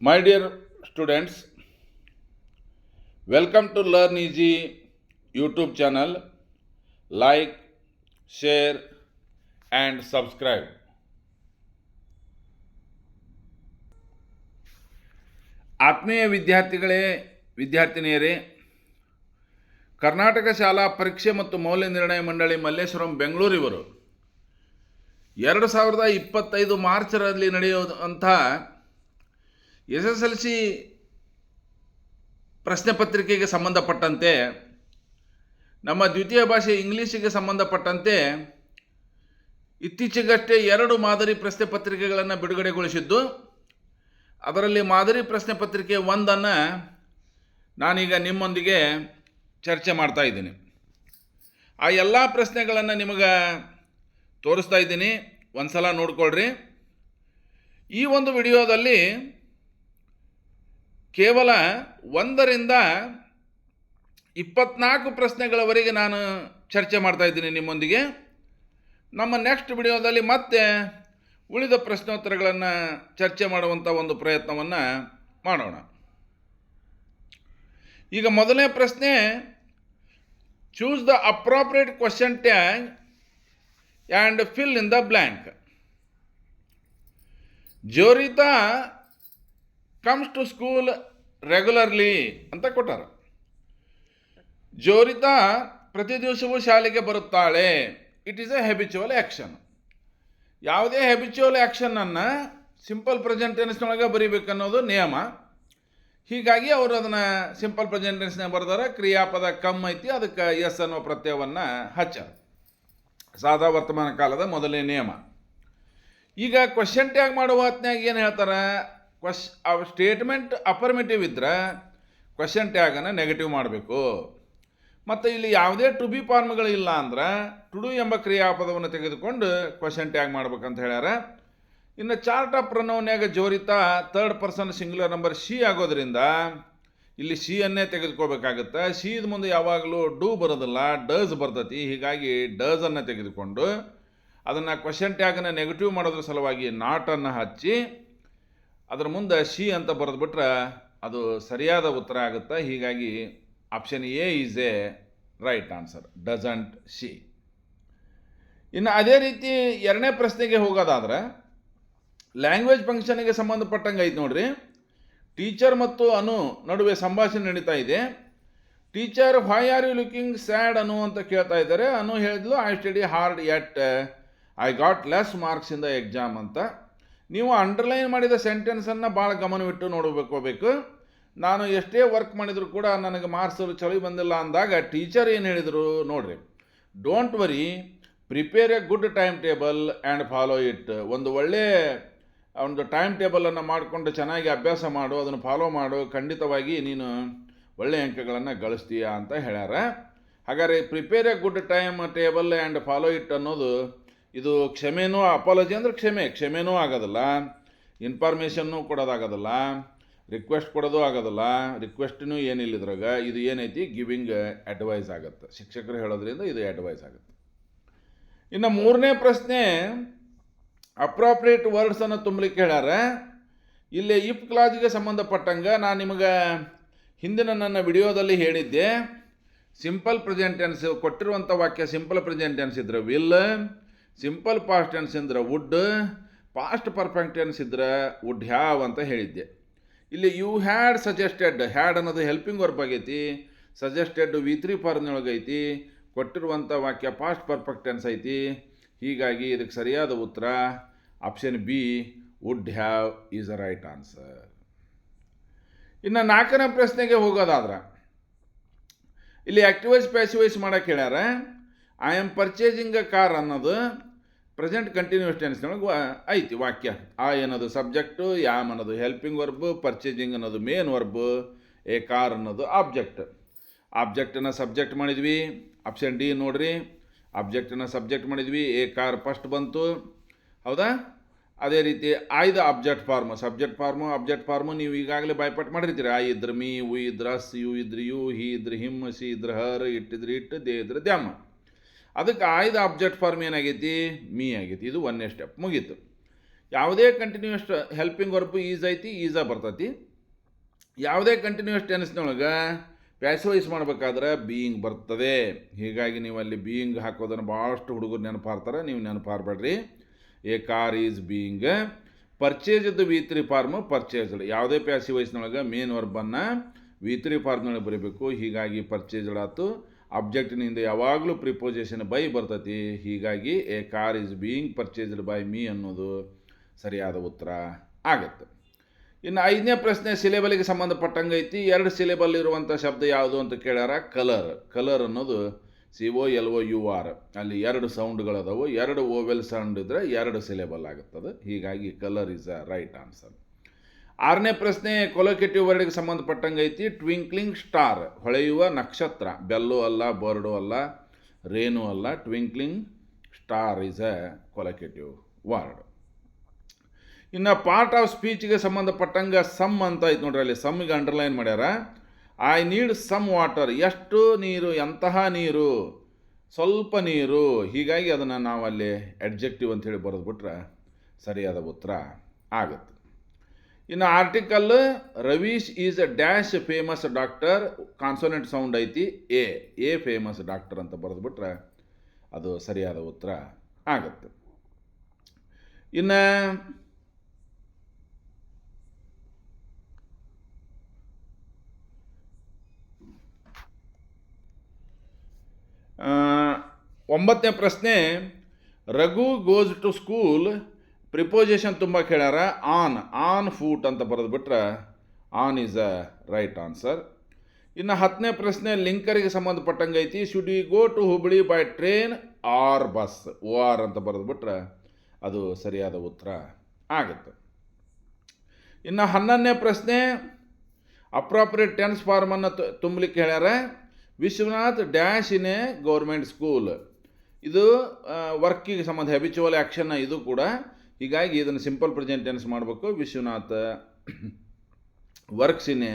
My dear students, welcome to Learn Easy YouTube channel. Like, share, and subscribe. ಆತ್ಮೀಯ ವಿದ್ಯಾರ್ಥಿನಿಯರೇ, ಕರ್ನಾಟಕ ಶಾಲಾ ಪರೀಕ್ಷೆ ಮತ್ತು ಮೌಲ್ಯ ನಿರ್ಣಯ ಮಂಡಳಿ ಮಲ್ಲೇಶ್ವರಂ ಬೆಂಗಳೂರಿವರು 2025 ಮಾರ್ಚರಲ್ಲಿ ನಡೆಯುವಂಥ SSLC ಪ್ರಶ್ನೆ ಪತ್ರಿಕೆಗೆ ಸಂಬಂಧಪಟ್ಟಂತೆ ನಮ್ಮ ದ್ವಿತೀಯ ಭಾಷೆ ಇಂಗ್ಲೀಷಿಗೆ ಸಂಬಂಧಪಟ್ಟಂತೆ ಇತ್ತೀಚೆಗಷ್ಟೇ 2 ಮಾದರಿ ಪ್ರಶ್ನೆ ಪತ್ರಿಕೆಗಳನ್ನು ಬಿಡುಗಡೆಗೊಳಿಸಿದ್ದು, ಅದರಲ್ಲಿ ಮಾದರಿ ಪ್ರಶ್ನೆ ಪತ್ರಿಕೆ 1 ನಾನೀಗ ನಿಮ್ಮೊಂದಿಗೆ ಚರ್ಚೆ ಮಾಡ್ತಾ ಇದ್ದೀನಿ. ಆ ಎಲ್ಲ ಪ್ರಶ್ನೆಗಳನ್ನು ನಿಮಗೆ ತೋರಿಸ್ತಾ ಇದ್ದೀನಿ, ಒಂದು ಸಲ ನೋಡ್ಕೊಳ್ರಿ. ಈ ಒಂದು ವಿಡಿಯೋದಲ್ಲಿ ಕೇವಲ 1ರಿಂದ 24 ಪ್ರಶ್ನೆಗಳವರೆಗೆ ನಾನು ಚರ್ಚೆ ಮಾಡ್ತಾ ಇದ್ದೀನಿ ನಿಮ್ಮೊಂದಿಗೆ. ನಮ್ಮ ನೆಕ್ಸ್ಟ್ ವಿಡಿಯೋದಲ್ಲಿ ಮತ್ತೆ ಉಳಿದ ಪ್ರಶ್ನೋತ್ತರಗಳನ್ನು ಚರ್ಚೆ ಮಾಡುವಂಥ ಒಂದು ಪ್ರಯತ್ನವನ್ನು ಮಾಡೋಣ. ಈಗ ಮೊದಲನೇ ಪ್ರಶ್ನೆ, choose the appropriate question tag and fill in the blank. Jorita comes to school regularly ಅಂತ ಕೊಟ್ಟಾರ. ಜೋರಿತಾ ಪ್ರತಿ ದಿವಸವೂ ಶಾಲೆಗೆ ಬರುತ್ತಾಳೆ. It is a habitual action. ಯಾವುದೇ ಹ್ಯಾಬಿಚುವಲ್ ಆ್ಯಕ್ಷನನ್ನು ಸಿಂಪಲ್ ಪ್ರೆಸೆಂಟ್ ಟೆನ್ಸ್ನೊಳಗೆ ಬರೀಬೇಕನ್ನೋದು ನಿಯಮ. ಹೀಗಾಗಿ ಅವರು ಅದನ್ನು ಸಿಂಪಲ್ ಪ್ರೆಸೆಂಟ್ ಟೆನ್ಸ್ನಾಗ ಬರ್ದಾರೆ. ಕ್ರಿಯಾಪದ ಕಮ್ ಐತಿ, ಅದಕ್ಕೆ ಎಸ್ ಅನ್ನೋ ಪ್ರತ್ಯಯವನ್ನು ಹಚ್ಚಾರ. ಸಾದಾ ವರ್ತಮಾನ ಕಾಲದ ಮೊದಲನೇ ನಿಯಮ. ಈಗ ಕ್ವಶನ್ ಟ್ಯಾಗ್ ಮಾಡುವ ಹೊತ್ನ್ಯಾಗ ಏನು ಹೇಳ್ತಾರೆ, ಸ್ಟೇಟ್ಮೆಂಟ್ ಅಫರ್ಮೇಟಿವ್ ಇದ್ದರೆ ಕ್ವಶನ್ ಟ್ಯಾಗನ್ನು ನೆಗೆಟಿವ್ ಮಾಡಬೇಕು. ಮತ್ತು ಇಲ್ಲಿ ಯಾವುದೇ ಟು ಬಿ ಫಾರ್ಮ್ಗಳು ಇಲ್ಲ ಅಂದ್ರೆ ಟು ಡು ಎಂಬ ಕ್ರಿಯಾಪದವನ್ನು ತೆಗೆದುಕೊಂಡು ಕ್ವಶನ್ ಟ್ಯಾಗ್ ಮಾಡ್ಬೇಕಂತ ಹೇಳ್ಯಾರ. ಇನ್ನು ಚಾರ್ಟ್ ಆಫ್ ಪ್ರೊನೌನ್ಯಾಗ Jorita third person singular number she ಆಗೋದ್ರಿಂದ ಇಲ್ಲಿ ಶಿ ಅನ್ನೇ ತೆಗೆದುಕೋಬೇಕಾಗುತ್ತೆ. ಶೀದ ಮುಂದೆ ಯಾವಾಗಲೂ ಡೂ ಬರೋದಿಲ್ಲ, ಡಸ್ ಬರ್ತೈತಿ. ಹೀಗಾಗಿ ಡಸನ್ನು ತೆಗೆದುಕೊಂಡು ಅದನ್ನು ಕ್ವಶನ್ ಟ್ಯಾಗನ್ನು ನೆಗೆಟಿವ್ ಮಾಡೋದ್ರ ಸಲುವಾಗಿ ನಾಟನ್ನು ಹಚ್ಚಿ ಅದರ ಮುಂದೆ ಶಿ ಅಂತ ಬರೆದ್ಬಿಟ್ರೆ ಅದು ಸರಿಯಾದ ಉತ್ತರ ಆಗುತ್ತೆ. ಹೀಗಾಗಿ option A is A right answer, doesn't she. ಇನ್ನು ಅದೇ ರೀತಿ ಎರಡನೇ ಪ್ರಶ್ನೆಗೆ ಹೋಗೋದಾದ್ರೆ ಲ್ಯಾಂಗ್ವೇಜ್ ಫಂಕ್ಷನ್ಗೆ ಸಂಬಂಧಪಟ್ಟಂಗೆ ಐತೆ ನೋಡ್ರಿ. ಟೀಚರ್ ಮತ್ತು ಅನು ನಡುವೆ ಸಂಭಾಷಣೆ ನಡೀತಾ ಇದೆ. Teacher why are you looking sad Anu ಅಂತ ಕೇಳ್ತಾ ಇದ್ದಾರೆ. ಅನು ಹೇಳಿದ್ಲು I study hard yet I got less marks in the exam ಅಂತ. ನೀವು ಅಂಡರ್ಲೈನ್ ಮಾಡಿದ ಸೆಂಟೆನ್ಸನ್ನು ಭಾಳ ಗಮನವಿಟ್ಟು ನೋಡಬೇಕು. ನಾನು ಎಷ್ಟೇ ವರ್ಕ್ ಮಾಡಿದರೂ ಕೂಡ ನನಗೆ ಮಾರ್ಕ್ಸ್ ಚಳಿ ಬಂದಿಲ್ಲ ಅಂದಾಗ ಟೀಚರ್ ಏನು ಹೇಳಿದರು ನೋಡ್ರಿ. Don't worry, prepare A good time table and follow it. ಒಂದು ಒಳ್ಳೆಯ ಒಂದು ಟೈಮ್ ಟೇಬಲನ್ನು ಮಾಡಿಕೊಂಡು ಚೆನ್ನಾಗಿ ಅಭ್ಯಾಸ ಮಾಡು, ಅದನ್ನು ಫಾಲೋ ಮಾಡು, ಖಂಡಿತವಾಗಿ ನೀನು ಒಳ್ಳೆಯ ಅಂಕಗಳನ್ನು ಗಳಿಸ್ತೀಯ ಅಂತ ಹೇಳ್ಯಾರ. ಹಾಗಾದರೆ prepare A good time table and follow it ಅನ್ನೋದು ಇದು ಕ್ಷಮೆನೂ, ಅಪಾಲಜಿ ಅಂದರೆ ಕ್ಷಮೆನೂ ಆಗೋದಿಲ್ಲ, ಇನ್ಫಾರ್ಮೇಷನ್ನೂ ಕೊಡೋದಾಗೋದಿಲ್ಲ, ರಿಕ್ವೆಸ್ಟ್ ಕೊಡೋದು ಆಗೋದಿಲ್ಲ, ರಿಕ್ವೆಸ್ಟೂ ಏನಿಲ್ಲ ಇದ್ರಾಗ. ಇದು ಏನೈತಿ, ಗಿವಿಂಗ್ ಅಡ್ವೈಸ್ ಆಗುತ್ತೆ. ಶಿಕ್ಷಕರು ಹೇಳೋದ್ರಿಂದ ಇದು ಅಡ್ವೈಸ್ ಆಗುತ್ತೆ. ಇನ್ನು ಮೂರನೇ ಪ್ರಶ್ನೆ, ಅಪ್ರಾಪ್ರಿಯೇಟ್ ವರ್ಡ್ಸನ್ನು ತುಂಬಲಿಕ್ಕೆ ಹೇಳ್ಯಾರ. ಇಲ್ಲಿ ಇಫ್ ಕ್ಲಾಸ್ಗೆ ಸಂಬಂಧಪಟ್ಟಂಗೆ ನಾನು ನಿಮಗೆ ಹಿಂದಿನ ನನ್ನ ವಿಡಿಯೋದಲ್ಲಿ ಹೇಳಿದ್ದೆ, ಸಿಂಪಲ್ ಪ್ರೆಸೆಂಟ್ ಟೆನ್ಸ್ ಕೊಟ್ಟಿರುವಂಥ ವಾಕ್ಯ ಸಿಂಪಲ್ ಪ್ರೆಸೆಂಟ್ ಟೆನ್ಸ್ ಇದ್ರೆ ವಿಲ್, ಸಿಂಪಲ್ ಪಾಸ್ಟ್ ಟೆನ್ಸ್ ಇದ್ರೆ ವುಡ್, ಪಾಸ್ಟ್ ಪರ್ಫೆಕ್ಟ್ ಟೆನ್ಸ್ ಇದ್ರೆ ವುಡ್ ಹ್ಯಾವ್ ಅಂತ ಹೇಳಿದ್ದೆ. ಇಲ್ಲಿ ಯು ಹ್ಯಾಡ್ ಸಜೆಸ್ಟೆಡ್, ಹ್ಯಾಡ್ ಅನ್ನೋದು ಹೆಲ್ಪಿಂಗ್ ವರ್ಬ್ ಆಗೈತಿ, ಸಜೆಸ್ಟೆಡ್ V3 ಫಾರ್ಮ್ನೊಳಗೆ ಐತಿ, ಕೊಟ್ಟಿರುವಂಥ ವಾಕ್ಯ ಪಾಸ್ಟ್ ಪರ್ಫೆಕ್ಟ್ ಟೆನ್ಸ್ ಐತಿ. ಹೀಗಾಗಿ ಇದಕ್ಕೆ ಸರಿಯಾದ ಉತ್ತರ option B, would have is a right answer. ಇನ್ನು 4ನೇ ಪ್ರಶ್ನೆಗೆ ಹೋಗೋದಾದ್ರೆ ಇಲ್ಲಿ ಆಕ್ಟಿವೈಸ್ ಪ್ಯಾಸಿವೈಸ್ ಮಾಡೋಕ್ಕೆ ಹೇಳ್ಯಾರ. I am purchasing a car ಅನ್ನೋದು ಪ್ರೆಸೆಂಟ್ ಕಂಟಿನ್ಯೂಸ್ ಟೆನ್ಸ್ನೊಳಗೆ ಐತಿ ವಾಕ್ಯ. ಆ ಅನ್ನೋದು ಸಬ್ಜೆಕ್ಟು, ಯಾಮ್ ಅನ್ನೋದು ಹೆಲ್ಪಿಂಗ್ ವರ್ಬು, ಪರ್ಚೇಸಿಂಗ್ ಅನ್ನೋದು ಮೇನ್ ವರ್ಬು, ಎ ಕಾರ್ ಅನ್ನೋದು ಆಬ್ಜೆಕ್ಟ್. ಆಬ್ಜೆಕ್ಟನ್ನು ಸಬ್ಜೆಕ್ಟ್ ಮಾಡಿದ್ವಿ, ಆಪ್ಷನ್ ಡಿ ನೋಡ್ರಿ. ಆಬ್ಜೆಕ್ಟನ್ನು ಸಬ್ಜೆಕ್ಟ್ ಮಾಡಿದ್ವಿ, ಎ ಕಾರ್ ಫಸ್ಟ್ ಬಂತು, ಹೌದಾ. ಅದೇ ರೀತಿ ಆಯ್ದ object form, subject form, object farm ನೀವು ಈಗಾಗಲೇ ಬಾಯ್ಪಾಟ್ ಮಾಡಿರ್ತೀರಿ. ಐ ಇದ್ರೆ ಮೀ, ವಿ ಇದ್ರೆ ಅಸ್, ಯು ಇದ್ರೆ ಯು, ಹಿ ಇದ್ರೆ ಹಿಮ್, ಸಿ ಇದ್ರೆ ಹರ್, ಇಟ್ಟಿದ್ರೆ ಇಟ್, ದೇ ಇದ್ರೆ ದ್ಯಾಮ. ಅದಕ್ಕೆ ಆಯ್ದ ಆಬ್ಜೆಕ್ಟ್ ಫಾರ್ಮ್ ಏನಾಗೈತಿ, ಮೀ ಆಗೈತಿ. ಇದು 1ನೇ ಸ್ಟೆಪ್ ಮುಗೀತು. ಯಾವುದೇ ಕಂಟಿನ್ಯೂಸ್ ಹೆಲ್ಪಿಂಗ್ ವರ್ಬ್ ಈಸ್ ಐತಿ ಈಸ ಬರ್ತೈತಿ. ಯಾವುದೇ ಕಂಟಿನ್ಯೂಸ್ ಟೆನ್ಸ್ನೊಳಗೆ ಪ್ಯಾಸಿವೈಸ್ ಮಾಡಬೇಕಾದ್ರೆ ಬೀಯಿಂಗ್ ಬರ್ತದೆ. ಹೀಗಾಗಿ ನೀವು ಅಲ್ಲಿ ಬೀಯಿಂಗ್ ಹಾಕೋದನ್ನು ಭಾಳಷ್ಟು ಹುಡುಗರು ನೆನಪಾರ್ತಾರೆ, ನೀವು ನೆನಪಾರಬೇಡ್ರಿ. A car is being purchased ವಿ3 ಫಾರ್ಮು ಪರ್ಚೇಸ್ಡ್. ಯಾವುದೇ ಪ್ಯಾಸಿವೈಸ್ನೊಳಗೆ ಮೇನ್ ವರ್ಬನ್ನು ವಿ3 ಫಾರ್ಮ್ನೊಳಗೆ ಬರೀಬೇಕು. ಹೀಗಾಗಿ ಪರ್ಚೇಸ್ಡ್ ಆಯ್ತು. ಅಬ್ಜೆಕ್ಟಿನಿಂದ ಯಾವಾಗಲೂ ಪ್ರಿಪೋಸಿಷನ್ ಬೈ ಬರ್ತೈತಿ. ಹೀಗಾಗಿ A car is being purchased by me ಅನ್ನೋದು ಸರಿಯಾದ ಉತ್ತರ ಆಗುತ್ತೆ. ಇನ್ನು 5ನೇ ಪ್ರಶ್ನೆ ಸಿಲೆಬಲ್ಗೆ ಸಂಬಂಧಪಟ್ಟಂಗೆ ಐತಿ. 2 ಸಿಲೆಬಲ್ ಇರುವಂಥ ಶಬ್ದ ಯಾವುದು ಅಂತ ಕೇಳ್ಯಾರ. ಕಲರ್. ಕಲರ್ ಅನ್ನೋದು COLOUR. ಅಲ್ಲಿ 2 ಸೌಂಡ್ಗಳದಾವು. 2 ಓವೆಲ್ ಸೌಂಡ್ ಇದ್ದರೆ 2 ಸಿಲೆಬಲ್ ಆಗುತ್ತದೆ. ಹೀಗಾಗಿ colour is a right answer. 6ನೇ ಪ್ರಶ್ನೆ ಕೊಲೊಕೇಟಿವ್ ವರ್ಡ್ಗೆ ಸಂಬಂಧಪಟ್ಟಂಗೆ ಐತಿ. ಟ್ವಿಂಕ್ಲಿಂಗ್ ಸ್ಟಾರ್, ಹೊಳೆಯುವ ನಕ್ಷತ್ರ. ಬೆಲ್ಲು ಅಲ್ಲ, ಬರ್ಡು ಅಲ್ಲ, ರೇನು ಅಲ್ಲ. Twinkling star is a collocative word. ಇನ್ನು ಪಾರ್ಟ್ ಆಫ್ ಸ್ಪೀಚ್ಗೆ ಸಂಬಂಧಪಟ್ಟಂಗೆ ಸಮ್ ಅಂತ ಐತೆ ನೋಡ್ರಿ. ಅಲ್ಲಿ ಸಮ್ಗೆ ಅಂಡರ್ಲೈನ್ ಮಾಡ್ಯಾರ. I need some water. ಎಷ್ಟು ನೀರು, ಎಂತಹ ನೀರು, ಸ್ವಲ್ಪ ನೀರು. ಹೀಗಾಗಿ ಅದನ್ನು ನಾವು ಅಲ್ಲಿ ಅಡ್ಜೆಕ್ಟಿವ್ ಅಂಥೇಳಿ ಬರೆದ್ಬಿಟ್ರೆ ಸರಿಯಾದ ಉತ್ತರ ಆಗುತ್ತೆ. ಇನ್ನು article Ravish is a dash famous doctor. Consonant sound ಐತಿ. ಎ ಫೇಮಸ್ ಡಾಕ್ಟರ್ ಅಂತ ಬರೆದ್ಬಿಟ್ರೆ ಅದು ಸರಿಯಾದ ಉತ್ತರ ಆಗುತ್ತೆ. ಇನ್ನು ಒಂಬತ್ತನೇ ಪ್ರಶ್ನೆ Raghu goes to school. Preposition ತುಂಬ ಕೇಳ್ಯಾರ. ಆನ್ ಫೂಟ್ ಅಂತ ಬರೆದ್ಬಿಟ್ರೆ on is a right answer. ಇನ್ನು 10ನೇ ಪ್ರಶ್ನೆ ಲಿಂಕರಿಗೆ ಸಂಬಂಧಪಟ್ಟಂಗೆ ಐತಿ. Should we go to Hubli by train or bus. OR ಅಂತ ಬರೆದ್ಬಿಟ್ರೆ ಅದು ಸರಿಯಾದ ಉತ್ತರ ಆಗುತ್ತೆ. ಇನ್ನು 11ನೇ ಪ್ರಶ್ನೆ ಅಪ್ರಾಪ್ರಿಯೇಟ್ ಟೆನ್ಸ್ ಫಾರ್ಮನ್ನು ತುಂಬಲಿಕ್ಕೆ ಹೇಳ್ಯಾರ. Vishwanath dash in a government school. ಇದು ವರ್ಕಿಗೆ ಸಂಬಂಧ ಹ್ಯಾಬಿಚುವಲ್ ಆ್ಯಕ್ಷನ್ನ ಇದು ಕೂಡ. ಹೀಗಾಗಿ ಇದನ್ನು ಸಿಂಪಲ್ ಪ್ರೆಸೆಂಟ್ ಟೆನ್ಸ್ ಮಾಡಬೇಕು. Vishwanath works in a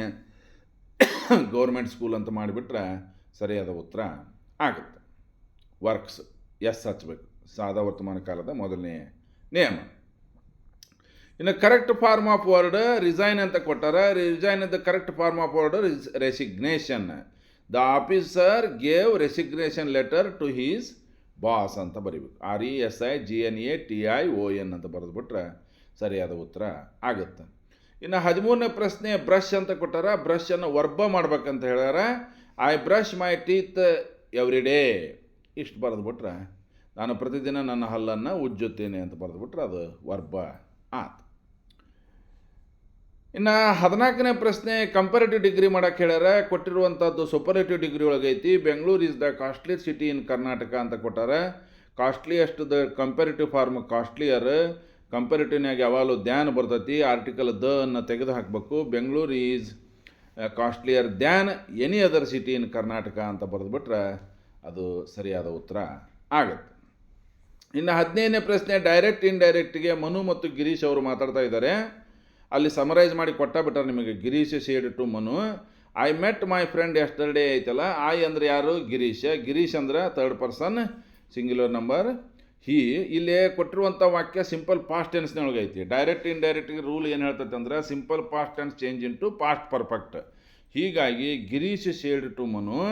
government school ಅಂತ ಮಾಡಿಬಿಟ್ರೆ ಸರಿಯಾದ ಉತ್ತರ ಆಗುತ್ತೆ. ವರ್ಕ್ಸ್ ಹಚ್ಚಬೇಕು. ಸಾದಾ ವರ್ತಮಾನ ಕಾಲದ ಮೊದಲನೇ ನಿಯಮ. ಇನ್ನು correct form of word resign ಅಂತ ಕೊಟ್ಟಾರ. Resign the correct form of word resignation. The officer gave resignation letter to his boss ಅಂತ ಬರೀಬೇಕು. RESIGNATION ಅಂತ ಬರೆದ್ಬಿಟ್ರೆ ಸರಿಯಾದ ಉತ್ತರ ಆಗುತ್ತೆ. ಇನ್ನು 13ನೇ ಪ್ರಶ್ನೆ ಬ್ರಷ್ ಅಂತ ಕೊಟ್ಟಾರ. ಬ್ರಷನ್ನು ವರ್ಬ ಮಾಡ್ಬೇಕಂತ ಹೇಳ್ಯಾರ. I brush my teeth every day. ಇಷ್ಟು ಬರೆದ್ಬಿಟ್ರೆ ನಾನು ಪ್ರತಿದಿನ ನನ್ನ ಹಲ್ಲನ್ನು ಉಜ್ಜುತ್ತೇನೆ ಅಂತ ಬರೆದ್ಬಿಟ್ರೆ ಅದು ವರ್ಬ ಆತು. ಇನ್ನು 14ನೇ ಪ್ರಶ್ನೆ ಕಂಪೇರೇಟಿವ್ ಡಿಗ್ರಿ ಮಾಡೋಕ್ಕೆ ಹೇಳ್ಯಾರ. ಕೊಟ್ಟಿರುವಂಥದ್ದು ಸೂಪರೇಟಿವ್ ಡಿಗ್ರಿ ಒಳಗೈತಿ. Bengaluru is the costly city in Karnataka ಅಂತ ಕೊಟ್ಟಾರ. Costliest the comparative form costlier. ಕಂಪೇರೇಟಿವ್ನಾಗ ಯಾವಾಗಲೂ ದ್ಯಾನ್ ಬರ್ತೈತಿ. ಆರ್ಟಿಕಲ್ ದ ಅನ್ನು ತೆಗೆದು ಹಾಕಬೇಕು. Bengaluru is costlier than any other city in Karnataka ಅಂತ ಬರೆದ್ಬಿಟ್ರೆ ಅದು ಸರಿಯಾದ ಉತ್ತರ ಆಗುತ್ತೆ. ಇನ್ನು 15ನೇ ಪ್ರಶ್ನೆ ಡೈರೆಕ್ಟ್ ಇಂಡೈರೆಕ್ಟ್ಗೆ ಮನು ಮತ್ತು ಗಿರೀಶ್ ಅವರು ಮಾತಾಡ್ತಾ ಇದ್ದಾರೆ. ಅಲ್ಲಿ ಸಮರೈಸ್ ಮಾಡಿ ಬಿಟ್ಟಾರೆ ನಿಮಗೆ. Girish said to Manu. I met my friend yesterday ಐತಲ್ಲ. ಐ ಅಂದರೆ ಯಾರು? ಗಿರೀಶ್. ಗಿರೀಶ್ ಅಂದ್ರೆ 3rd ಪರ್ಸನ್ ಸಿಂಗ್ಯುಲರ್ ನಂಬರ್ ಹಿ. ಇಲ್ಲಿ ಕೊಟ್ಟಿರುವಂಥ ವಾಕ್ಯ ಸಿಂಪಲ್ ಪಾಸ್ಟ್ ಟೆನ್ಸ್ನೊಳಗೆ ಐತಿ. ಡೈರೆಕ್ಟ್ ಇಂಡೈರೆಕ್ಟ್ಗೆ ರೂಲ್ ಏನು ಹೇಳ್ತೈತೆ ಅಂದ್ರೆ simple past tense change into past perfect. ಹೀಗಾಗಿ Girish said to Manu.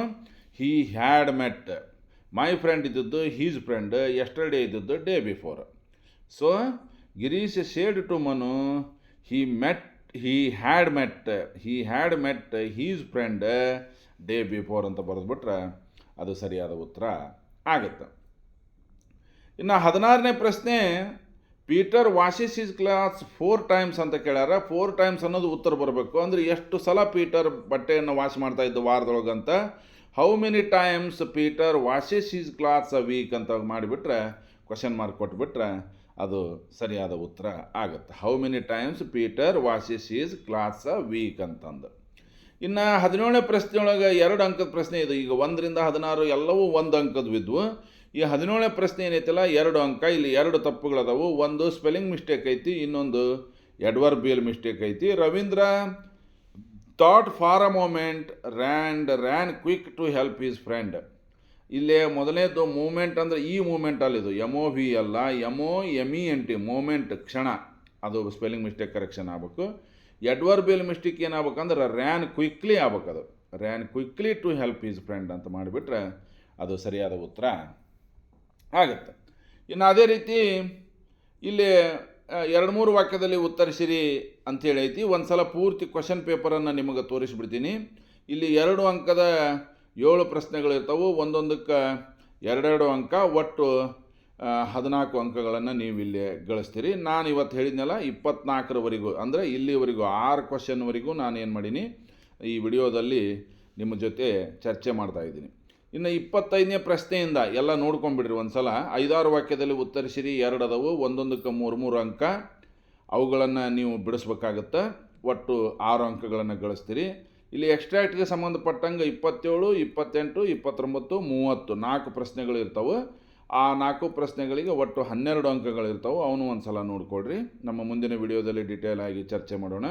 He had met. My friend ಇದ್ದದ್ದು ಹೀಸ್ ಫ್ರೆಂಡ್. ಎಸ್ಟರ್ಡೇ ಇದ್ದದ್ದು day before. So Girish said to Manu. he had met his friend day before ಅಂತ ಬರೆದ್ಬಿಟ್ರೆ ಅದು ಸರಿಯಾದ ಉತ್ತರ ಆಗುತ್ತೆ. ಇನ್ನು 16ನೇ ಪ್ರಶ್ನೆ Peter washes his clothes 4 times ಅಂತ ಕೇಳ್ಯಾರ. 4 times ಅನ್ನೋದು ಉತ್ತರ ಬರಬೇಕು. ಅಂದರೆ ಎಷ್ಟು ಸಲ ಪೀಟರ್ ಬಟ್ಟೆಯನ್ನು ವಾಶ್ ಮಾಡ್ತಾ ಇದ್ದು ವಾರದೊಳಗಂತ. How many times Peter washes his clothes a week ಅಂತ ಮಾಡಿಬಿಟ್ರೆ ಕ್ವಶನ್ ಮಾರ್ಕ್ ಕೊಟ್ಬಿಟ್ರೆ ಅದು ಸರಿಯಾದ ಉತ್ತರ ಆಗುತ್ತೆ. How many times Peter washes his clothes a week ಅಂತಂದು. ಇನ್ನು 17ನೇ ಪ್ರಶ್ನೆಯೊಳಗೆ 2 ಅಂಕದ ಪ್ರಶ್ನೆ ಇದು. ಈಗ 1ರಿಂದ 16 ಎಲ್ಲವೂ 1 ಅಂಕದ್ವಿದ್ವು. ಈ 17ನೇ ಪ್ರಶ್ನೆ ಏನೈತಲ್ಲ 2 ಅಂಕ. ಇಲ್ಲಿ 2 ತಪ್ಪುಗಳದಾವು. ಒಂದು ಸ್ಪೆಲ್ಲಿಂಗ್ ಮಿಸ್ಟೇಕ್ ಐತಿ, ಇನ್ನೊಂದು ಎಡ್ವರ್ಬಿಯಲ್ ಮಿಸ್ಟೇಕ್ ಐತಿ. Ravindra thought for a moment ran quick to help his friend. ಇಲ್ಲೇ ಮೊದಲನೇದು ಮೂಮೆಂಟ್ ಅಂದರೆ ಈ ಮೂಮೆಂಟ್ ಅಲ್ಲಿದು MOV ಅಲ್ಲ, MOMENT ಮೂಮೆಂಟ್ ಕ್ಷಣ. ಅದು ಸ್ಪೆಲ್ಲಿಂಗ್ ಮಿಸ್ಟೇಕ್ ಕರೆಕ್ಷನ್ ಆಗಬೇಕು. ಎಡ್ವರ್ಬಿಯಲ್ ಮಿಸ್ಟೇಕ್ ಏನಾಗಬೇಕಂದ್ರೆ ರ್ಯಾನ್ ಕ್ವಿಕ್ಲಿ ಆಗ್ಬೇಕು. ಅದು ran quickly to help his friend ಅಂತ ಮಾಡಿಬಿಟ್ರೆ ಅದು ಸರಿಯಾದ ಉತ್ತರ ಆಗುತ್ತೆ. ಇನ್ನು ಅದೇ ರೀತಿ ಇಲ್ಲಿ 2-3 ವಾಕ್ಯದಲ್ಲಿ ಉತ್ತರಿಸಿರಿ ಅಂಥೇಳಿ ಐತಿ. ಒಂದು ಸಲ ಪೂರ್ತಿ ಕ್ವಶನ್ ಪೇಪರನ್ನು ನಿಮಗೆ ತೋರಿಸ್ಬಿಡ್ತೀನಿ. ಇಲ್ಲಿ 2 ಅಂಕದ 7 ಪ್ರಶ್ನೆಗಳಿರ್ತವೆ. ಒಂದೊಂದಕ್ಕೆ 2 ಅಂಕ, ಒಟ್ಟು 14 ಅಂಕಗಳನ್ನು ನೀವು ಇಲ್ಲಿ ಗಳಿಸ್ತೀರಿ. ನಾನು ಇವತ್ತು ಹೇಳಿದ್ನಲ್ಲ 24ರವರೆಗೂ, ಅಂದರೆ ಇಲ್ಲಿವರೆಗೂ 6 ಕ್ವಶನ್ವರೆಗೂ ನಾನು ಏನು ಮಾಡೀನಿ ಈ ವಿಡಿಯೋದಲ್ಲಿ ನಿಮ್ಮ ಜೊತೆ ಚರ್ಚೆ ಮಾಡ್ತಾಯಿದ್ದೀನಿ. ಇನ್ನು 25ನೇ ಪ್ರಶ್ನೆಯಿಂದ ಎಲ್ಲ ನೋಡ್ಕೊಂಬಿಡ್ರಿ ಒಂದು ಸಲ. 5-6 ವಾಕ್ಯದಲ್ಲಿ ಉತ್ತರಿಸಿರಿ, 2 ಅದಾವು, ಒಂದೊಂದಕ್ಕೆ 3-3 ಅಂಕ. ಅವುಗಳನ್ನು ನೀವು ಬಿಡಿಸ್ಬೇಕಾಗತ್ತೆ. ಒಟ್ಟು 6 ಅಂಕಗಳನ್ನು ಗಳಿಸ್ತೀರಿ. ಇಲ್ಲಿ ಎಕ್ಸ್ಟ್ರಾಕ್ಟ್ಗೆ ಸಂಬಂಧಪಟ್ಟಂಗೆ 27, 28, 29, 30 4 ಪ್ರಶ್ನೆಗಳು ಇರ್ತವೆ. ಆ 4 ಪ್ರಶ್ನೆಗಳಿಗೆ ಒಟ್ಟು 12 ಅಂಕಗಳಿರ್ತವೆ. ಅವನು ಒಂದು ಸಲ ನೋಡಿಕೊಡ್ರಿ. ನಮ್ಮ ಮುಂದಿನ ವಿಡಿಯೋದಲ್ಲಿ ಡೀಟೇಲ್ ಆಗಿ ಚರ್ಚೆ ಮಾಡೋಣ.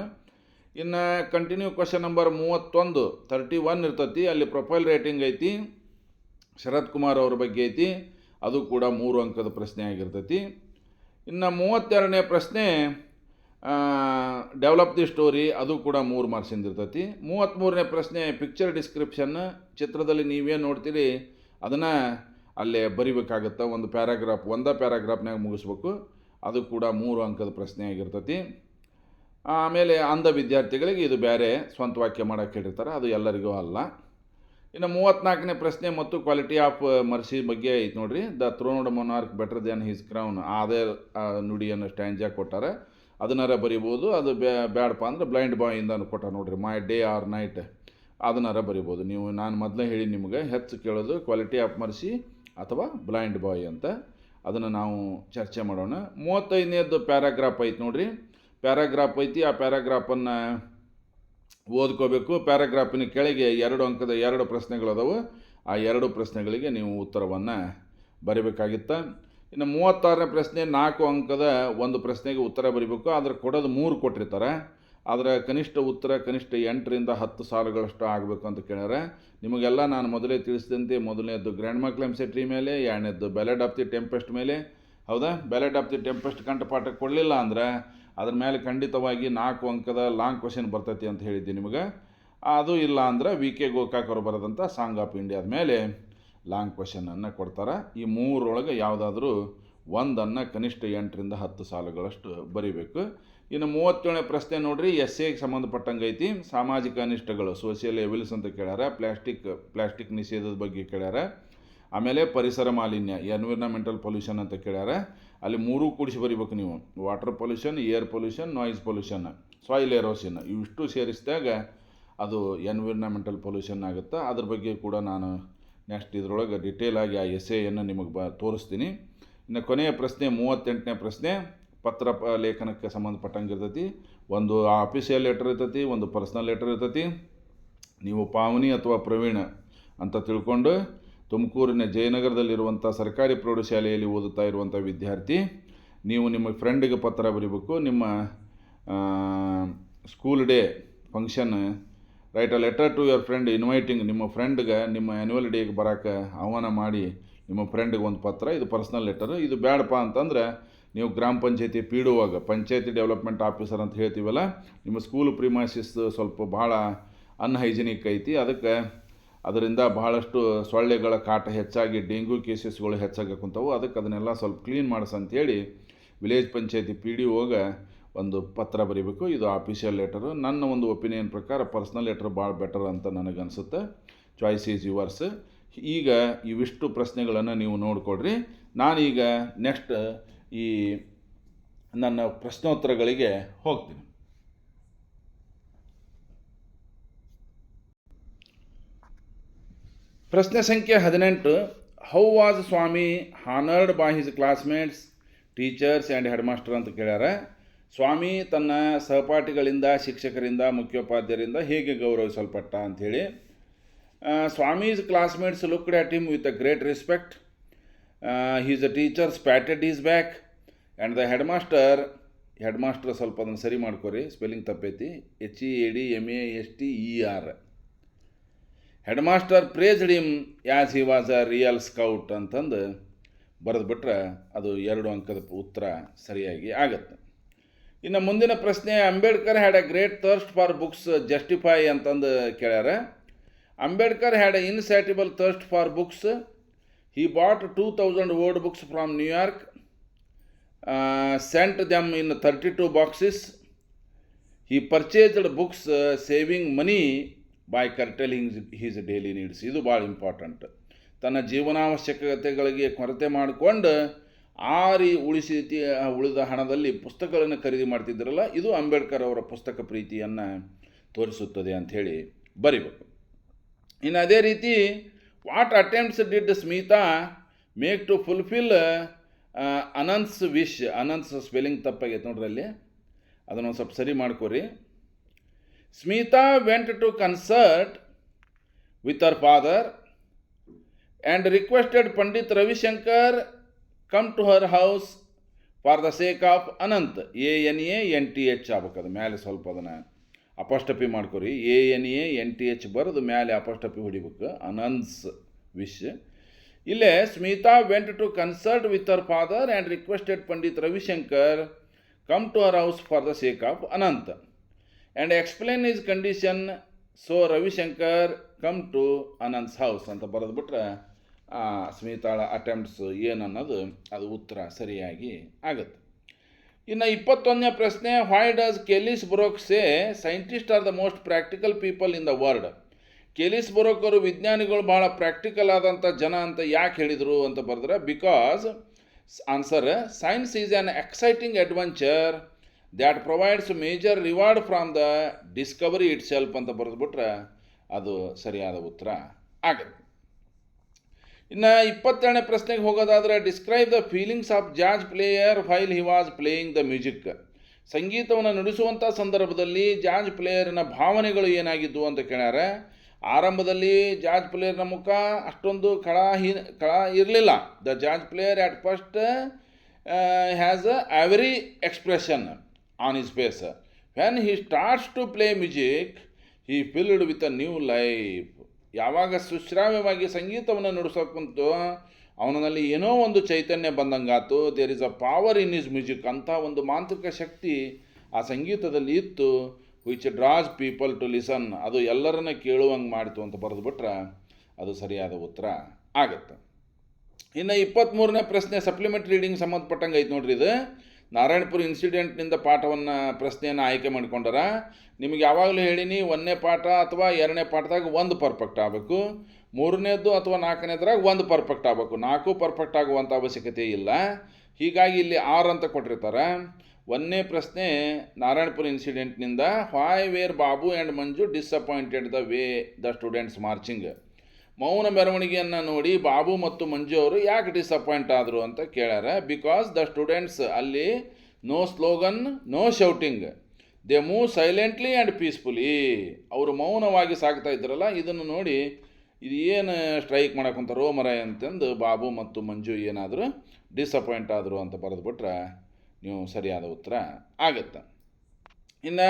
ಇನ್ನು ಕಂಟಿನ್ಯೂ ಕ್ವಶನ್ ನಂಬರ್ 31 ಇರ್ತೈತಿ. ಅಲ್ಲಿ ಪ್ರೊಫೈಲ್ ರೇಟಿಂಗ್ ಐತಿ, ಶರತ್ ಕುಮಾರ್ ಅವ್ರ ಬಗ್ಗೆ ಐತಿ, ಅದು ಕೂಡ 3 ಅಂಕದ ಪ್ರಶ್ನೆ ಆಗಿರ್ತೈತಿ. ಇನ್ನು 32ನೇ ಪ್ರಶ್ನೆ ಡೆವಲಪ್ ದಿ ಸ್ಟೋರಿ, ಅದು ಕೂಡ 3 ಮಾರ್ಕ್ಸಿಂದ ಇರ್ತೈತಿ. 33ನೇ ಪ್ರಶ್ನೆ ಪಿಕ್ಚರ್ ಡಿಸ್ಕ್ರಿಪ್ಷನ್, ಚಿತ್ರದಲ್ಲಿ ನೀವೇನು ನೋಡ್ತೀರಿ ಅದನ್ನು ಅಲ್ಲೇ ಬರಿಬೇಕಾಗತ್ತೆ. ಒಂದು ಪ್ಯಾರಾಗ್ರಾಫ್ನಾಗ ಮುಗಿಸ್ಬೇಕು. ಅದು ಕೂಡ 3 ಅಂಕದ ಪ್ರಶ್ನೆ ಆಗಿರ್ತೈತಿ. ಆಮೇಲೆ ಅಂಧ ವಿದ್ಯಾರ್ಥಿಗಳಿಗೆ ಇದು ಬೇರೆ ಸ್ವಂತ ವಾಕ್ಯ ಮಾಡೋಕ್ಕೆ ಹೇಳಿರ್ತಾರೆ, ಅದು ಎಲ್ಲರಿಗೂ ಅಲ್ಲ. ಇನ್ನು 34ನೇ ಪ್ರಶ್ನೆ ಮತ್ತು ಕ್ವಾಲಿಟಿ ಆಫ್ ಮರ್ಸಿ ಬಗ್ಗೆ ಐತೆ ನೋಡ್ರಿ. The throned monarch better than his crown, ಅದೇ ನುಡಿಯನ್ನು ಸ್ಟ್ಯಾಂಜಾ ಕೊಟ್ಟಾರೆ, ಅದನ್ನಾರ ಬರಿಬೋದು. ಅದು ಬ್ಯಾಡಪ್ಪ ಅಂದ್ರೆ ಬ್ಲೈಂಡ್ ಬಾಯಿಂದ ಕೊಟ್ಟ ನೋಡ್ರಿ, ಮೈ ಡೇ ಆರ್ ನೈಟ್, ಅದನ್ನಾರ ಬರಿಬೋದು ನೀವು. ನಾನು ಮೊದಲೇ ಹೇಳಿ ನಿಮಗೆ ಹೆಚ್ಚು ಕೇಳೋದು ಕ್ವಾಲಿಟಿ ಆಫ್ ಮರ್ಸಿ ಅಥವಾ ಬ್ಲೈಂಡ್ ಬಾಯ್ ಅಂತ. ಅದನ್ನು ನಾವು ಚರ್ಚೆ ಮಾಡೋಣ. 35ನೇದು ಪ್ಯಾರಾಗ್ರಾಫ್ ಐತೆ ನೋಡ್ರಿ. ಪ್ಯಾರಾಗ್ರಾಫ್ ಐತಿ, ಆ ಪ್ಯಾರಾಗ್ರಾಫನ್ನು ಓದ್ಕೋಬೇಕು. ಪ್ಯಾರಾಗ್ರಾಫಿನ ಕೆಳಗೆ 2 ಅಂಕದ 2 ಪ್ರಶ್ನೆಗಳು ಅದಾವೆ. ಆ 2 ಪ್ರಶ್ನೆಗಳಿಗೆ ನೀವು ಉತ್ತರವನ್ನು ಬರೀಬೇಕಾಗಿತ್ತು. ಇನ್ನು 36ನೇ ಪ್ರಶ್ನೆ 4 ಅಂಕದ 1 ಪ್ರಶ್ನೆಗೆ ಉತ್ತರ ಬರೀಬೇಕು. ಆದರೆ ಕೊಡೋದು 3 ಕೊಟ್ಟಿರ್ತಾರೆ. ಆದರೆ ಕನಿಷ್ಠ ಉತ್ತರ 8ರಿಂದ 10 ಸಾಲುಗಳಷ್ಟು ಆಗಬೇಕು ಅಂತ ಕೇಳ್ಯಾರ. ನಿಮಗೆಲ್ಲ ನಾನು ಮೊದಲೇ ತಿಳಿಸಿದಂತೆ, ಮೊದಲನೇದ್ದು ಗ್ರ್ಯಾಂಡ್ ಕ್ಲೆಮ್ ಸೆಟ್ರಿ ಮೇಲೆ, 2ನೇದ್ದು ಬ್ಯಾಲೆಡ್ ಆಫ್ ದಿ ಟೆಂಪೆಸ್ಟ್ ಮೇಲೆ. ಹೌದಾ, ಬ್ಯಾಲೆಡ್ ಆಫ್ ದಿ ಟೆಂಪೆಸ್ಟ್ ಕಂಠಪಾಠ ಕೊಡಲಿಲ್ಲ ಅಂದ್ರೆ ಅದ್ರ ಮೇಲೆ ಖಂಡಿತವಾಗಿ 4 ಅಂಕದ ಲಾಂಗ್ ಕ್ವಶನ್ ಬರ್ತೈತಿ ಅಂತ ಹೇಳಿದ್ದೆ ನಿಮಗೆ. ಅದು ಇಲ್ಲ ಅಂದ್ರೆ ವಿ.ಕೆ. ಗೋಕಾಕ್ ಅವರು ಬರೆದಂಥ ಸಾಂಗ್ ಆಫ್ ಇಂಡಿಯಾದ ಮೇಲೆ ಲಾಂಗ್ ಕ್ವಶನನ್ನು ಕೊಡ್ತಾರೆ. ಈ 3ರೊಳಗೆ ಯಾವುದಾದ್ರೂ ಒಂದನ್ನು ಕನಿಷ್ಠ 8ರಿಂದ 10 ಸಾಲುಗಳಷ್ಟು ಬರೀಬೇಕು. ಇನ್ನು 37ನೇ ಪ್ರಶ್ನೆ ನೋಡ್ರಿ, ಎಸ್ಸೆಗೆ ಸಂಬಂಧಪಟ್ಟಂಗೆ ಐತಿ. ಸಾಮಾಜಿಕ ಅನಿಷ್ಟಗಳು, ಸೋಷಿಯಲ್ ಎವಿಲ್ಸ್ ಅಂತ ಕೇಳ್ಯಾರ. ಪ್ಲಾಸ್ಟಿಕ್ ನಿಷೇಧದ ಬಗ್ಗೆ ಕೇಳ್ಯಾರ. ಆಮೇಲೆ ಪರಿಸರ ಮಾಲಿನ್ಯ, ಎನ್ವಿರಾನ್ಮೆಂಟಲ್ ಪೊಲ್ಯೂಷನ್ ಅಂತ ಕೇಳ್ಯಾರ. ಅಲ್ಲಿ 3 ಕೂಡಿಸಿ ಬರೀಬೇಕು ನೀವು. Water pollution, air pollution, noise pollution, soil erosion, ಇವಿಷ್ಟು ಸೇರಿಸಿದಾಗ ಅದು ಎನ್ವಿರಾನ್ಮೆಂಟಲ್ ಪೊಲ್ಯೂಷನ್ ಆಗುತ್ತೆ. ಅದ್ರ ಬಗ್ಗೆ ಕೂಡ ನಾನು ನೆಕ್ಸ್ಟ್ ಇದರೊಳಗೆ ಡೀಟೇಲಾಗಿ ಆ ಎಸ್ಸೆಯನ್ನು ನಿಮಗೆ ತೋರಿಸ್ತೀನಿ. ಇನ್ನು ಕೊನೆಯ ಪ್ರಶ್ನೆ 38ನೇ ಪ್ರಶ್ನೆ ಪತ್ರ ಲೇಖನಕ್ಕೆ ಸಂಬಂಧಪಟ್ಟಂಗೆ ಇರ್ತೈತಿ. ಒಂದು ಆಫೀಸಿಯಲ್ ಲೆಟರ್ ಇರ್ತೈತಿ, ಒಂದು ಪರ್ಸ್ನಲ್ ಲೆಟರ್ ಇರ್ತೈತಿ. ನೀವು ಪಾವನಿ ಅಥವಾ ಪ್ರವೀಣ್ ಅಂತ ತಿಳ್ಕೊಂಡು ತುಮಕೂರಿನ ಜಯನಗರದಲ್ಲಿರುವಂಥ ಸರ್ಕಾರಿ ಪ್ರೌಢಶಾಲೆಯಲ್ಲಿ ಓದುತ್ತಾ ಇರುವಂಥ ವಿದ್ಯಾರ್ಥಿ, ನೀವು ನಿಮ್ಮ ಫ್ರೆಂಡಿಗೆ ಪತ್ರ ಬರೀಬೇಕು. ನಿಮ್ಮ school day function, write a letter to your friend inviting, ನಿಮ್ಮ ಫ್ರೆಂಡ್ಗೆ ನಿಮ್ಮ ಆ್ಯನ್ಯುವಲ್ ಡೇಗೆ ಬರೋಕ್ಕೆ ಆಹ್ವಾನ ಮಾಡಿ ನಿಮ್ಮ ಫ್ರೆಂಡ್ಗೆ ಒಂದು ಪತ್ರ. ಇದು ಪರ್ಸ್ನಲ್ ಲೆಟರ್. ಇದು ಬೇಡಪ್ಪ ಅಂತಂದರೆ ನೀವು ಗ್ರಾಮ ಪಂಚಾಯತಿ ಪೀಡುವಾಗ ಪಂಚಾಯತಿ ಡೆವಲಪ್ಮೆಂಟ್ ಆಫೀಸರ್ ಅಂತ ಹೇಳ್ತೀವಲ್ಲ, ನಿಮ್ಮ ಸ್ಕೂಲ್ ಪ್ರಿಮೈಸಿಸ್ ಸ್ವಲ್ಪ ಭಾಳ ಅನ್ಹೈಜಿನಿಕ್ ಐತಿ. ಅದರಿಂದ ಬಹಳಷ್ಟು ಸೊಳ್ಳೆಗಳ ಕಾಟ ಹೆಚ್ಚಾಗಿ ಡೆಂಗ್ಯೂ ಕೇಸಸ್ಗಳು ಹೆಚ್ಚಾಗಕ್ಕಂಥವು. ಅದಕ್ಕೆ ಅದನ್ನೆಲ್ಲ ಸ್ವಲ್ಪ ಕ್ಲೀನ್ ಮಾಡಿಸಂಥೇಳಿ ವಿಲೇಜ್ ಪಂಚಾಯತಿ PDOಗೆ ಒಂದು ಪತ್ರ ಬರೀಬೇಕು. ಇದು ಆಫೀಷಿಯಲ್ ಲೆಟರು. ನನ್ನ ಒಂದು ಒಪಿನಿಯನ್ ಪ್ರಕಾರ ಪರ್ಸ್ನಲ್ ಲೆಟರ್ ಭಾಳ ಬೆಟರ್ ಅಂತ ನನಗನ್ಸುತ್ತೆ. Choice is yours. ಈಗ ಇವಿಷ್ಟು ಪ್ರಶ್ನೆಗಳನ್ನು ನೀವು ನೋಡಿಕೊಡ್ರಿ. ನಾನೀಗ ನೆಕ್ಸ್ಟ್ ಈ ನನ್ನ ಪ್ರಶ್ನೋತ್ತರಗಳಿಗೆ ಹೋಗ್ತೀನಿ. ಪ್ರಶ್ನೆ ಸಂಖ್ಯೆ 18. How was Swami honoured by his classmates, teachers and headmaster ಅಂತ ಕೇಳ್ಯಾರ. ಸ್ವಾಮಿ ತನ್ನ ಸಹಪಾಠಿಗಳಿಂದ, ಶಿಕ್ಷಕರಿಂದ, ಮುಖ್ಯೋಪಾಧ್ಯಾಯರಿಂದ ಹೇಗೆ ಗೌರವಿಸಲ್ಪಟ್ಟ ಅಂಥೇಳಿ. Swami's classmates looked at him with a great respect. His a teachers patted is back and the head master ಸ್ವಲ್ಪ ಅದನ್ನು ಸರಿ ಮಾಡ್ಕೊರಿ, ಸ್ಪೆಲ್ಲಿಂಗ್ ತಪ್ಪೈತಿ, HEDMASTER. Head master praised him as he was a real scout ಅಂತಂದು ಬರೆದುಬಿಟ್ರೆ ಅದು 2 ಅಂಕದ ಉತ್ತರ ಸರಿಯಾಗಿ ಆಗತ್ತೆ. ಇನ್ನು ಮುಂದಿನ ಪ್ರಶ್ನೆ, Ambedkar had a great thirst for books justify ಅಂತಂದು ಕೇಳ್ಯಾರ. Ambedkar had a insatiable thirst for books. He bought 2000 word books from New York, sent them in 32 boxes. He purchased books saving money by curtailing his daily needs. ಇದು ಭಾಳ important. ತನ್ನ ಜೀವನಾವಶ್ಯಕತೆಗಳಿಗೆ ಕೊರತೆ ಮಾಡಿಕೊಂಡು ಉಳಿದ ಹಣದಲ್ಲಿ ಪುಸ್ತಕಗಳನ್ನು ಖರೀದಿ ಮಾಡ್ತಿದ್ರಲ್ಲ, ಇದು ಅಂಬೇಡ್ಕರ್ ಅವರ ಪುಸ್ತಕ ಪ್ರೀತಿಯನ್ನು ತೋರಿಸುತ್ತದೆ ಅಂಥೇಳಿ ಬರಿಬೇಕು. ಇನ್ನು ಅದೇ ರೀತಿ, what attempts did Smita make to fulfil Ananth's wish. Ananth's spelling ತಪ್ಪಾಗೈತೆ ನೋಡ್ರಿ ಅಲ್ಲಿ, ಅದನ್ನು ಸ್ವಲ್ಪ ಸರಿ ಮಾಡ್ಕೊರಿ. Smita went to concert with our father and requested Pandit Ravishankar come to her house for the sake of Ananth. ANANTH ಆಗ್ಬೇಕದು, ಮೇಲೆ ಸ್ವಲ್ಪ ಅದನ್ನು ಅಪೋಸ್ಟಪಿ ಮಾಡ್ಕೊರಿ. ANANTH ಬರೆದು ಮೇಲೆ ಅಪೋಸ್ಟಪಿ ಹೊಡಿಬೇಕು. ಅನಂತ್ಸ್ ವಿಶ್. ಇಲ್ಲೇ Smita went to concert with our father and requested Pandit Ravishankar come to our house for the sake of Ananth and explain his condition, so Ravishankar come to Ananth's house ಅಂತ ಬರೆದ್ಬಿಟ್ರೆ ಸ್ಮಿತಾಳ ಅಟೆಂಪ್ಟ್ಸ್ ಏನನ್ನೋದು ಅದು ಉತ್ತರ ಸರಿಯಾಗಿ ಆಗುತ್ತೆ. ಇನ್ನು 21ನೇ ಪ್ರಶ್ನೆ, why does Kelis Burock say scientist are the most practical people in the world. Kelis Burock ಅವರು ವಿಜ್ಞಾನಿಗಳು ಭಾಳ ಪ್ರಾಕ್ಟಿಕಲ್ ಆದಂಥ ಜನ ಅಂತ ಯಾಕೆ ಹೇಳಿದರು ಅಂತ ಬರೆದ್ರೆ, because answer, science is an exciting adventure that provides major reward from the discovery itself ಅಂತ ಬರೆದ್ಬಿಟ್ರೆ ಅದು ಸರಿಯಾದ ಉತ್ತರ ಆಗುತ್ತೆ. ಇನ್ನು 22ನೇ ಪ್ರಶ್ನೆಗೆ ಹೋಗೋದಾದರೆ, describe the feelings of jazz player while he was playing the music. ಸಂಗೀತವನ್ನು ನುಡಿಸುವಂಥ ಸಂದರ್ಭದಲ್ಲಿ ಜಾಜ್ ಪ್ಲೇಯರ್ನ ಭಾವನೆಗಳು ಏನಾಗಿದ್ದವು ಅಂತ ಕೇಳ್ಯಾರ. ಆರಂಭದಲ್ಲಿ ಜಾಜ್ ಪ್ಲೇಯರ್ನ ಮುಖ ಅಷ್ಟೊಂದು ಕಳ ಇರಲಿಲ್ಲ. The jazz player at first has a every expression on his face. When he starts to play music he filled with a new life. ಯಾವಾಗ ಸುಶ್ರಾವ್ಯವಾಗಿ ಸಂಗೀತವನ್ನು ನುಡಿಸೋಕ್ಕಂತೂ ಅವನಲ್ಲಿ ಏನೋ ಒಂದು ಚೈತನ್ಯ ಬಂದಂಗಾತು. There is a power in his music. ಅಂಥ ಒಂದು ಮಾಂತ್ರಿಕ ಶಕ್ತಿ ಆ ಸಂಗೀತದಲ್ಲಿ ಇತ್ತು. Which draws people to listen. ಅದು ಎಲ್ಲರನ್ನ ಕೇಳುವಂಗೆ ಮಾಡಿತು ಅಂತ ಬರೆದುಬಿಟ್ರೆ ಅದು ಸರಿಯಾದ ಉತ್ತರ ಆಗುತ್ತೆ. ಇನ್ನು 23ನೇ ಪ್ರಶ್ನೆ ಸಪ್ಲಿಮೆಂಟ್ ರೀಡಿಂಗ್ ಸಂಬಂಧಪಟ್ಟಂಗೆ ಐತೆ ನೋಡ್ರಿ. ಇದು ನಾರಾಯಣಪುರ ಇನ್ಸಿಡೆಂಟ್ನಿಂದ ಪ್ರಶ್ನೆಯನ್ನು ಆಯ್ಕೆ ಮಾಡಿಕೊಂಡಾರ. ನಿಮಗೆ ಯಾವಾಗಲೂ ಹೇಳೀನಿ, 1ನೇ ಪಾಠ ಅಥವಾ 2ನೇ ಪಾಠದಾಗ 1 ಪರ್ಫೆಕ್ಟ್ ಆಗಬೇಕು, 3ನೇದು ಅಥವಾ 4ನೇದ್ರಾಗ 1 ಪರ್ಫೆಕ್ಟ್ ಆಗಬೇಕು. 4 ಪರ್ಫೆಕ್ಟ್ ಆಗುವಂಥ ಅವಶ್ಯಕತೆ ಇಲ್ಲ. ಹೀಗಾಗಿ ಇಲ್ಲಿ 6 ಅಂತ ಕೊಟ್ಟಿರ್ತಾರೆ. 1ನೇ ಪ್ರಶ್ನೆ ನಾರಾಯಣಪುರ ಇನ್ಸಿಡೆಂಟ್ನಿಂದ, why were Babu and Manju disappointed the way the students marching. ಮೌನ ಮೆರವಣಿಗೆಯನ್ನು ನೋಡಿ ಬಾಬು ಮತ್ತು ಮಂಜು ಅವರು ಯಾಕೆ ಡಿಸಪಾಯಿಂಟ್ ಆದರು ಅಂತ ಕೇಳ್ಯಾರ. ಬಿಕಾಸ್ ದ ಸ್ಟೂಡೆಂಟ್ಸ್ ಅಲ್ಲಿ no slogan, no shouting, they move silently and peacefully. ಅವರು ಮೌನವಾಗಿ ಸಾಗ್ತಾ ಇದ್ರಲ್ಲ, ಇದನ್ನು ನೋಡಿ ಇದು ಏನು ಸ್ಟ್ರೈಕ್ ಮಾಡಕ್ಕಂತಾರೋ ಮರಾಯ ಅಂತಂದು ಬಾಬು ಮತ್ತು ಮಂಜು ಏನಾದರೂ ಡಿಸಪಾಯಿಂಟ್ ಆದರು ಅಂತ ಬರೆದುಬಿಟ್ರೆ ನೀವು ಸರಿಯಾದ ಉತ್ತರ ಆಗುತ್ತೆ. ಇನ್ನು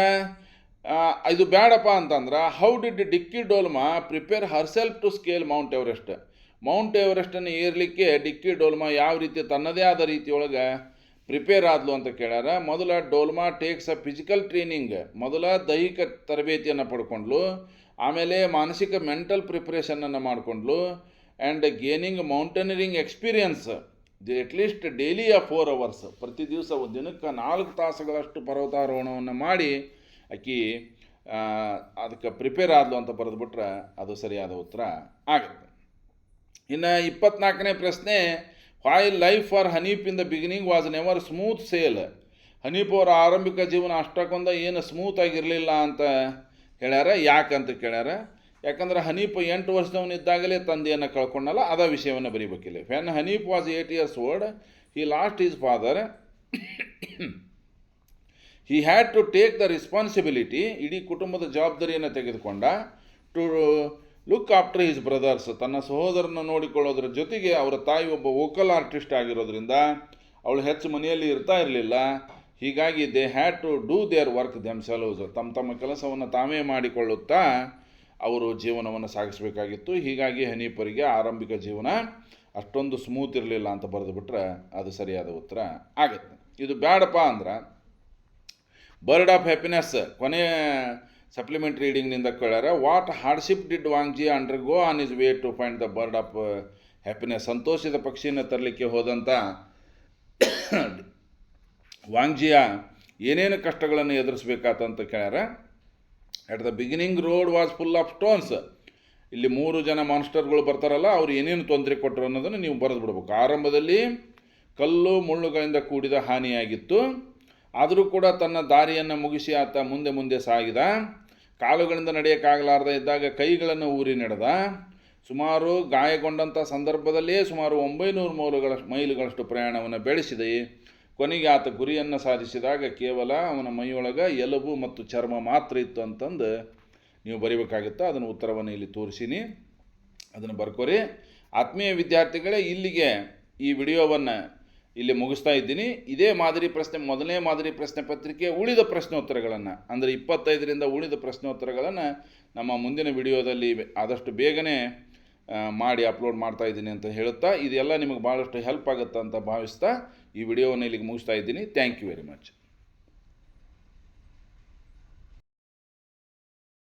ಇದು ಬೇಡಪ್ಪ ಅಂತಂದ್ರೆ, how did Dicky Dolma prepare herself to scale Mount Everest. Mount ಎವರೆಸ್ಟನ್ನು ಏರಲಿಕ್ಕೆ ಡಿಕ್ಕಿ ಡೋಲ್ಮಾ ಯಾವ ರೀತಿ ತನ್ನದೇ ಆದ ರೀತಿಯೊಳಗೆ ಪ್ರಿಪೇರ್ ಆದಲು ಅಂತ ಕೇಳ್ಯಾರ. ಮೊದಲ Dolma takes a physical training. ಮೊದಲ ದೈಹಿಕ ತರಬೇತಿಯನ್ನು ಪಡ್ಕೊಂಡ್ಲು, ಆಮೇಲೆ ಮಾನಸಿಕ ಮೆಂಟಲ್ ಪ್ರಿಪ್ರೇಷನನ್ನು ಮಾಡಿಕೊಂಡ್ಲು, and gaining mountaineering experience at least daily 4 hours. ಪ್ರತಿ ದಿವಸ ದಿನಕ್ಕೆ 4 ತಾಸುಗಳಷ್ಟು ಪರ್ವತಾರೋಹಣವನ್ನು ಮಾಡಿ ಆಕಿ ಅದಕ್ಕೆ ಪ್ರಿಪೇರ್ ಆದಲು ಅಂತ ಬರೆದುಬಿಟ್ರೆ ಅದು ಸರಿಯಾದ ಉತ್ತರ ಆಗುತ್ತೆ. ಇನ್ನು 24ನೇ ಪ್ರಶ್ನೆ, why life for Hanif in the beginning was never smooth sail. Hanif ಅವರ ಆರಂಭಿಕ ಜೀವನ ಅಷ್ಟಕ್ಕೊಂದು ಏನು ಸ್ಮೂತ್ ಆಗಿರಲಿಲ್ಲ ಅಂತ ಹೇಳ್ಯಾರ. ಯಾಕಂತ ಕೇಳ್ಯಾರ. ಯಾಕಂದ್ರೆ ಹನೀಫ್ 8 ವರ್ಷದವನಿದ್ದಾಗಲೇ ತಂದೆಯನ್ನು ಕಳ್ಕೊಂಡಲ್ಲ, ಅದ ವಿಷಯವನ್ನು ಬರೀಬೇಕಿಲ್ಲ. When Hanif was 8 years old, he lost his father. He had to take the responsibility. ಇಡೀ ಕುಟುಂಬದ ಜವಾಬ್ದಾರಿಯನ್ನು ತೆಗೆದುಕೊಂಡ. To look after his brothers. ತನ್ನ ಸಹೋದರನ ನೋಡಿಕೊಳ್ಳೋದ್ರ ಜೊತೆಗೆ ಅವರ ತಾಯಿ ಒಬ್ಬ ವೋಕಲ್ ಆರ್ಟಿಸ್ಟ್ ಆಗಿರೋದ್ರಿಂದ ಅವಳು ಹೆಚ್ಚು ಮನೆಯಲ್ಲಿ ಇರ್ತಾ ಇರಲಿಲ್ಲ. ಹೀಗಾಗಿ they had to do their work themselves. ತಮ್ಮ ಕೆಲಸವನ್ನು ತಾವೇ ಮಾಡಿಕೊಳ್ಳುತ್ತಾ ಅವರು ಜೀವನವನ್ನು ಸಾಗಿಸಬೇಕಾಗಿತ್ತು. ಹೀಗಾಗಿ ಹನೀಫರಿಗೆ ಆರಂಭಿಕ ಜೀವನ ಅಷ್ಟೊಂದು ಸ್ಮೂತ್ ಇರಲಿಲ್ಲ ಅಂತ ಬರೆದುಬಿಟ್ರೆ ಅದು ಸರಿಯಾದ ಉತ್ತರ ಆಗುತ್ತೆ. ಇದು ಬೇಡಪ್ಪ ಅಂದ್ರೆ, ಬರ್ಡ್ ಆಫ್ ಹ್ಯಾಪಿನೆಸ್ ಕೊನೆಯ ಸಪ್ಲಿಮೆಂಟ್ ರೀಡಿಂಗ್ನಿಂದ ಕೇಳ್ಯಾರ. What hardship did Wangzi undergo on is way to find the bird of happiness. ಸಂತೋಷದ ಪಕ್ಷಿಯನ್ನು ತರಲಿಕ್ಕೆ ಹೋದಂಥ ವಾಂಗ್ಜಿಯ ಏನೇನು ಕಷ್ಟಗಳನ್ನು ಎದುರಿಸಬೇಕಾತಂತ ಕೇಳ್ಯಾರ. At the beginning road was full of stones. ಇಲ್ಲಿ 3 ಜನ ಮಾನ್ಸ್ಟರ್ಗಳು ಬರ್ತಾರಲ್ಲ, ಅವ್ರು ಏನೇನು ತೊಂದರೆ ಕೊಟ್ಟರು ಅನ್ನೋದನ್ನು ನೀವು ಬರೆದು ಬಿಡ್ಬೇಕು. ಆರಂಭದಲ್ಲಿ ಕಲ್ಲು ಮುಳ್ಳುಗಳಿಂದ ಕೂಡಿದ ಹಾನಿಯಾಗಿತ್ತು, ಆದರೂ ಕೂಡ ತನ್ನ ದಾರಿಯನ್ನು ಮುಗಿಸಿ ಆತ ಮುಂದೆ ಮುಂದೆ ಸಾಗಿದ. ಕಾಲುಗಳಿಂದ ನಡೆಯೋಕ್ಕಾಗಲಾರ್ದ ಇದ್ದಾಗ ಕೈಗಳನ್ನು ಊರಿ ನಡೆದ. ಸುಮಾರು ಗಾಯಗೊಂಡಂಥ ಸಂದರ್ಭದಲ್ಲಿಯೇ ಸುಮಾರು 900 ಮೈಲುಗಳಷ್ಟು ಪ್ರಯಾಣವನ್ನು ಬೆಳೆಸಿದೆ. ಕೊನೆಗೆ ಆತ ಗುರಿಯನ್ನು ಸಾಧಿಸಿದಾಗ ಕೇವಲ ಅವನ ಮೈಯೊಳಗೆ ಎಲುಬು ಮತ್ತು ಚರ್ಮ ಮಾತ್ರ ಇತ್ತು ಅಂತಂದು ನೀವು ಬರೀಬೇಕಾಗುತ್ತೆ. ಅದನ್ನು ಉತ್ತರವನ್ನು ಇಲ್ಲಿ ತೋರಿಸೀನಿ, ಅದನ್ನು ಬರ್ಕೋರಿ. ಆತ್ಮೀಯ ವಿದ್ಯಾರ್ಥಿಗಳೇ, ಇಲ್ಲಿಗೆ ಈ ವಿಡಿಯೋವನ್ನು ಇಲ್ಲಿ ಮುಗಿಸ್ತಾ ಇದ್ದೀನಿ. ಇದೇ ಮಾದರಿ ಪ್ರಶ್ನೆ, ಮೊದಲನೇ ಮಾದರಿ ಪ್ರಶ್ನೆ ಪತ್ರಿಕೆ ಉಳಿದ ಪ್ರಶ್ನೋತ್ತರಗಳನ್ನು, ಅಂದರೆ 25ರಿಂದ ಉಳಿದ ಪ್ರಶ್ನೋತ್ತರಗಳನ್ನು ನಮ್ಮ ಮುಂದಿನ ವಿಡಿಯೋದಲ್ಲಿ ಆದಷ್ಟು ಬೇಗನೆ ಮಾಡಿ ಅಪ್ಲೋಡ್ ಮಾಡ್ತಾ ಇದ್ದೀನಿ ಅಂತ ಹೇಳುತ್ತಾ, ಇದೆಲ್ಲ ನಿಮಗೆ ಭಾಳಷ್ಟು ಹೆಲ್ಪ್ ಆಗುತ್ತೆ ಅಂತ ಭಾವಿಸ್ತಾ ಈ ವಿಡಿಯೋವನ್ನು ಇಲ್ಲಿಗೆ ಮುಗಿಸ್ತಾ ಇದ್ದೀನಿ. Thank you very much.